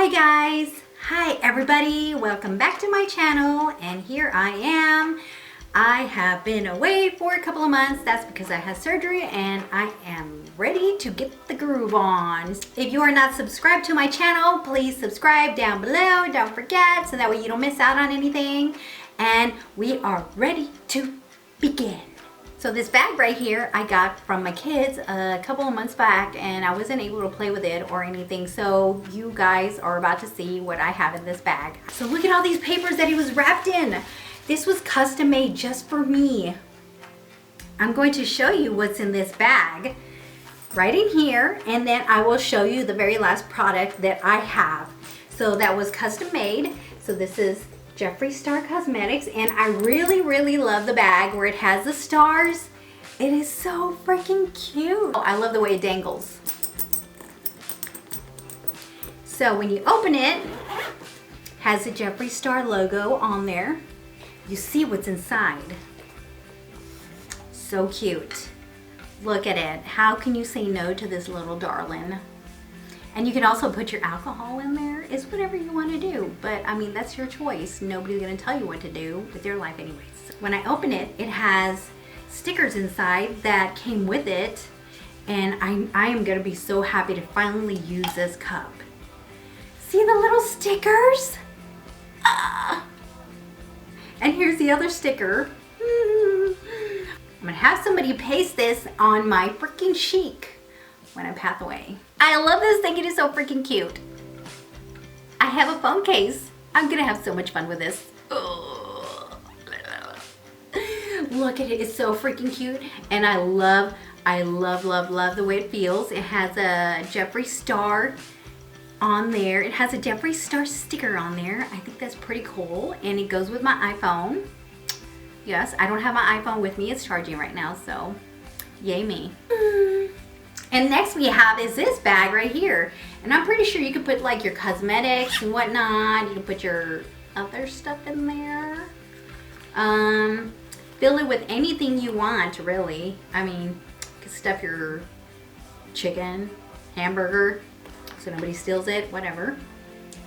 Hi guys, hi everybody, welcome back to my channel, and here I am. I have been away for a couple of months. That's because I had surgery and I am ready to get the groove on. If you are not subscribed to my channel, please subscribe down below. Don't forget, so that way you don't miss out on anything. And we are ready to begin. So this bag right here I got from my kids a couple of months back, and I wasn't able to play with it or anything, so you guys are about to see what I have in this bag. So look at all these papers that he was wrapped in. This was custom made just for me. I'm going to show you what's in this bag right in here, and then I will show you the very last product that I have. So that was custom made. So this is Jeffree Star Cosmetics, and I really love the bag where it has the stars. It is so freaking cute. I love the way it dangles. So when you open it, has the Jeffree Star logo on there. You see what's inside. So cute. Look at it. How can you say no to this little darling? And you can also put your alcohol in there. It's whatever you want to do. But I mean, that's your choice. Nobody's going to tell you what to do with your life anyways. When I open it, it has stickers inside that came with it. And I am going to be so happy to finally use this cup. See the little stickers? Ah! And here's the other sticker. I'm going to have somebody paste this on my freaking chic when I pass away. I love this thing. It is so freaking cute. I have a phone case. I'm gonna have so much fun with this. Oh. Look at it. It's so freaking cute. And I love the way it feels. It has a Jeffree Star on there. It has a Jeffree Star sticker on there. I think that's pretty cool. And it goes with my iPhone. Yes, I don't have my iPhone with me. It's charging right now, so yay me. And next we have is this bag right here. And I'm pretty sure you can put like your cosmetics and whatnot. You can put your other stuff in there. Fill it with anything you want, really. I mean, you can stuff your chicken, hamburger, so nobody steals it, whatever.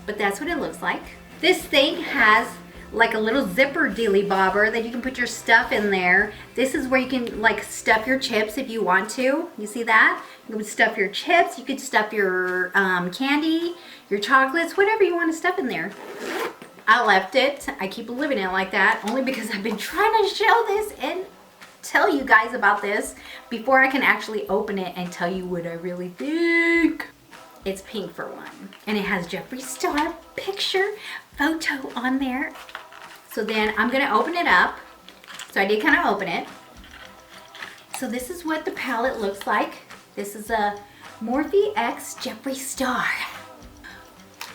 But that's what it looks like. This thing has like a little zipper dealy bobber that you can put your stuff in there. This is where you can like stuff your chips if you want to. You see that? You can stuff your chips, you could stuff your candy, your chocolates, whatever you want to stuff in there. I left it. I keep living it like that only because I've been trying to show this and tell you guys about this before I can actually open it and tell you what I really think. It's pink for one, and it has Jeffree Star picture photo on there. So then I'm gonna open it up. So I did kind of open it. So this is what the palette looks like. This is a Morphe X Jeffree Star.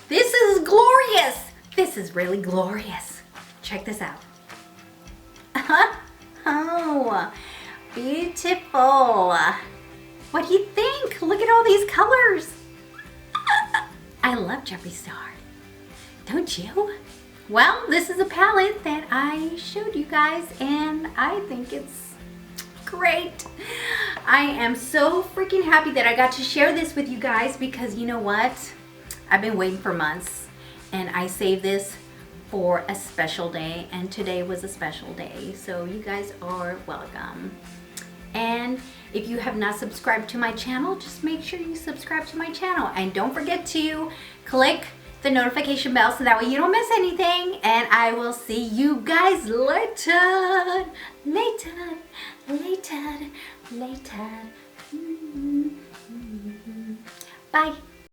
This is glorious. This is really glorious. Check this out. Oh, beautiful. What do you think? Look at all these colors. I love Jeffree Star. Don't you? Well, this is a palette that I showed you guys, and I think it's great. I am so freaking happy that I got to share this with you guys, because you know what? I've been waiting for months, and I saved this for a special day, and today was a special day. So you guys are welcome. And if you have not subscribed to my channel, just make sure you subscribe to my channel. And don't forget to click the notification bell so that way you don't miss anything. And I will see you guys later. Later. Bye.